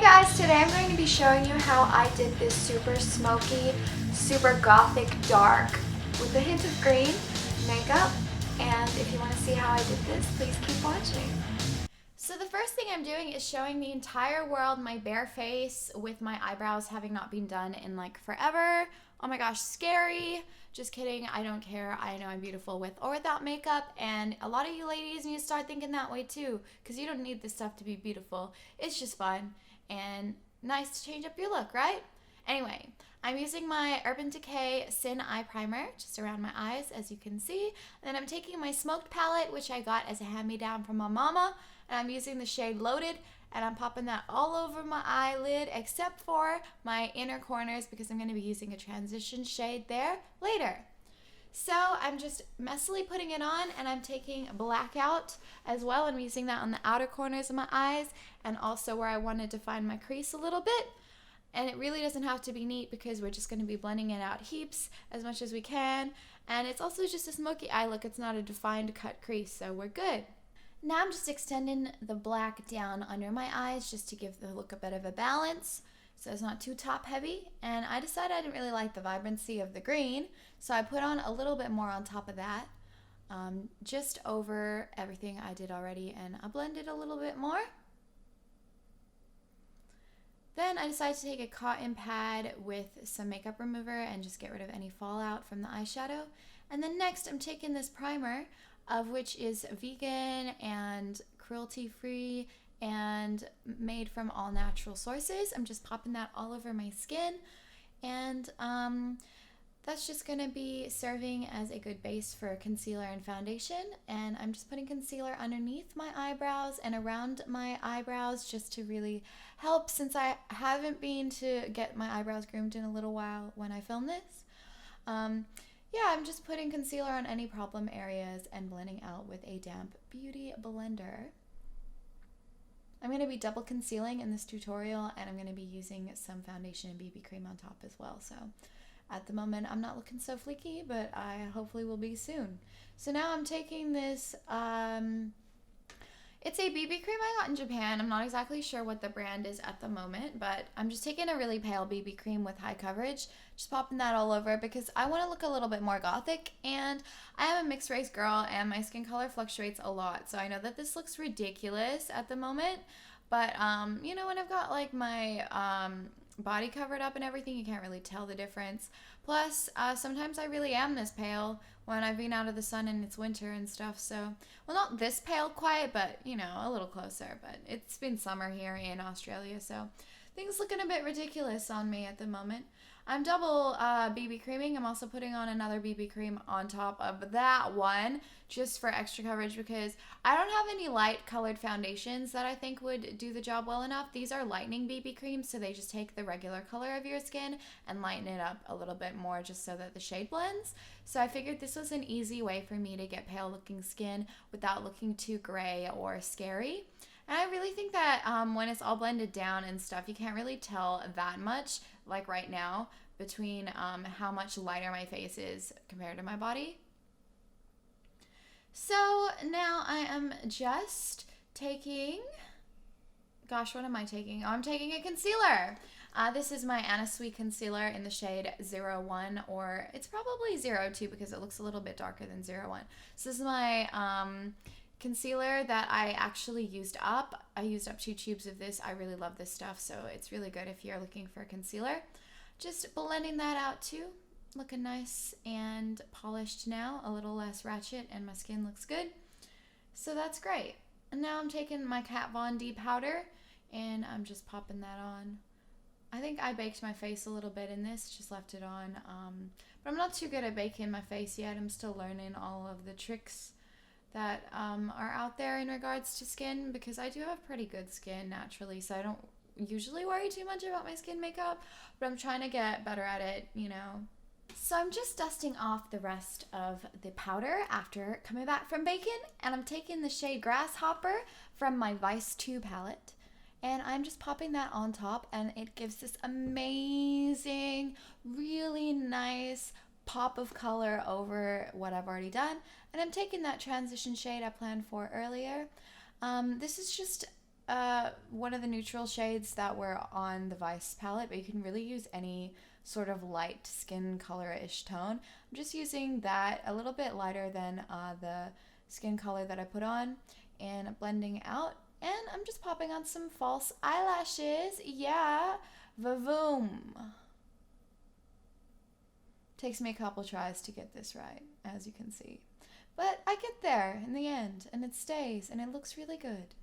Guys, today I'm going to be showing you how I did this super smoky, super gothic dark with a hint of green makeup. And if you want to see how I did this, please keep watching. So the first thing I'm doing is showing the entire world my bare face with my eyebrows having not been done in like forever. Oh my gosh, scary. Just kidding, I don't care. I know I'm beautiful with or without makeup, and a lot of you ladies need to start thinking that way too, because you don't need this stuff to be beautiful. It's just fun and nice to change up your look, right? Anyway, I'm using my Urban Decay Sin Eye Primer just around my eyes, as you can see. And then I'm taking my Smoked palette, which I got as a hand-me-down from my mama, and I'm using the shade Loaded, and I'm popping that all over my eyelid except for my inner corners because I'm going to be using a transition shade there later. So I'm just messily putting it on, and I'm taking Blackout as well. I'm using that on the outer corners of my eyes and also where I wanted to find my crease a little bit. And it really doesn't have to be neat because we're just going to be blending it out heaps as much as we can. And it's also just a smoky eye look. It's not a defined cut crease, so we're good. Now I'm just extending the black down under my eyes just to give the look a bit of a balance so it's not too top heavy. And I decided I didn't really like the vibrancy of the green, so I put on a little bit more on top of that, just over everything I did already, and I blended a little bit more. Then I decided to take a cotton pad with some makeup remover and just get rid of any fallout from the eyeshadow. And then next I'm taking this primer, of which is vegan and cruelty-free and made from all natural sources. I'm just popping that all over my skin, and that's just gonna be serving as a good base for concealer and foundation. And I'm just putting concealer underneath my eyebrows and around my eyebrows just to really help, since I haven't been to get my eyebrows groomed in a little while when I film this. Yeah, I'm just putting concealer on any problem areas and blending out with a damp beauty blender. I'm going to be double concealing in this tutorial, and I'm going to be using some foundation and BB cream on top as well. So at the moment I'm not looking so fleeky, but I hopefully will be soon. So now I'm taking this, it's a BB cream I got in Japan. I'm not exactly sure what the brand is at the moment, but I'm just taking a really pale BB cream with high coverage, just popping that all over because I want to look a little bit more gothic, and I am a mixed race girl and my skin color fluctuates a lot. So I know that this looks ridiculous at the moment, but you know, when I've got like my body covered up and everything, you can't really tell the difference. Plus, sometimes I really am this pale when I've been out of the sun and it's winter and stuff. So, well, not this pale quite, but you know, a little closer. But it's been summer here in Australia, so things looking a bit ridiculous on me at the moment. I'm double BB creaming. I'm also putting on another BB cream on top of that one just for extra coverage because I don't have any light colored foundations that I think would do the job well enough. These are lightening BB creams, so they just take the regular color of your skin and lighten it up a little bit more just so that the shade blends. So I figured this was an easy way for me to get pale looking skin without looking too gray or scary. And I really think that when it's all blended down and stuff, you can't really tell that much, like right now, between how much lighter my face is compared to my body. So now I am just taking, gosh, what am I taking? Oh, I'm taking a concealer. This is my Anna Sui concealer in the shade 01, or it's probably 02 because it looks a little bit darker than 01. So this is my concealer that I actually used up. I used up 2 tubes of this. I really love this stuff, so it's really good if you're looking for concealer. Just blending that out too. Looking nice and polished now, a little less ratchet, and my skin looks good. So that's great. And now I'm taking my Kat Von D powder and I'm just popping that on. I think I baked my face a little bit in this, just left it on. But I'm not too good at baking my face yet. I'm still learning all of the tricks that are out there in regards to skin, because I do have pretty good skin naturally, so I don't usually worry too much about my skin makeup, but I'm trying to get better at it, you know. So I'm just dusting off the rest of the powder after coming back from baking, and I'm taking the shade Grasshopper from my Vice 2 palette, and I'm just popping that on top, and it gives this amazing, really nice pop of color over what I've already done. And I'm taking that transition shade I planned for earlier. This is just one of the neutral shades that were on the Vice palette, but you can really use any sort of light skin color-ish tone. I'm just using that a little bit lighter than the skin color that I put on and blending out. And I'm just popping on some false eyelashes. Yeah, vavoom. Takes me a couple tries to get this right, as you can see. But I get there in the end, and it stays, and it looks really good.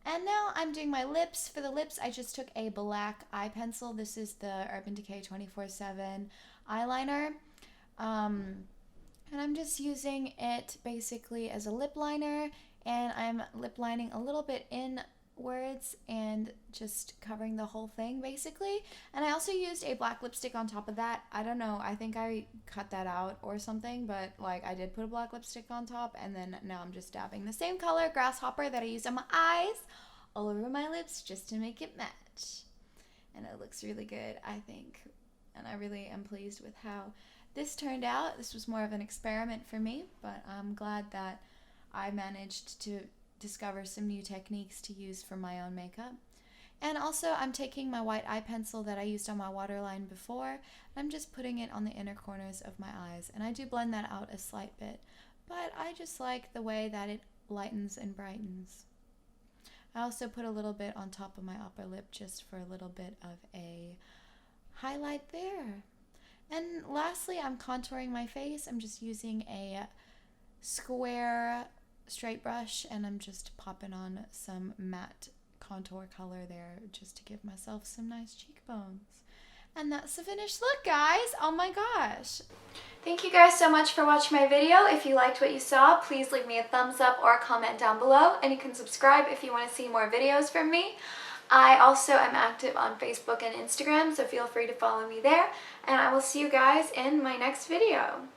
And now I'm doing my lips. For the lips, I just took a black eye pencil. This is the Urban Decay 24/7 eyeliner. And I'm just using it basically as a lip liner, and I'm lip lining a little bit inwards and just covering the whole thing basically. And I also used a black lipstick on top of that. I don't know, I think I cut that out or something, but like I did put a black lipstick on top, and then now I'm just dabbing the same color Grasshopper that I used on my eyes all over my lips just to make it match. And it looks really good, I think. And I really am pleased with how this turned out. This was more of an experiment for me, but I'm glad that I managed to discover some new techniques to use for my own makeup. And also I'm taking my white eye pencil that I used on my waterline before, and I'm just putting it on the inner corners of my eyes. And I do blend that out a slight bit, but I just like the way that it lightens and brightens. I also put a little bit on top of my upper lip just for a little bit of a highlight there. And lastly, I'm contouring my face. I'm just using a square straight brush, and I'm just popping on some matte contour color there just to give myself some nice cheekbones. And that's the finished look, guys. Oh my gosh. Thank you guys so much for watching my video. If you liked what you saw, please leave me a thumbs up or a comment down below, and you can subscribe if you want to see more videos from me. I also am active on Facebook and Instagram, so feel free to follow me there, and I will see you guys in my next video.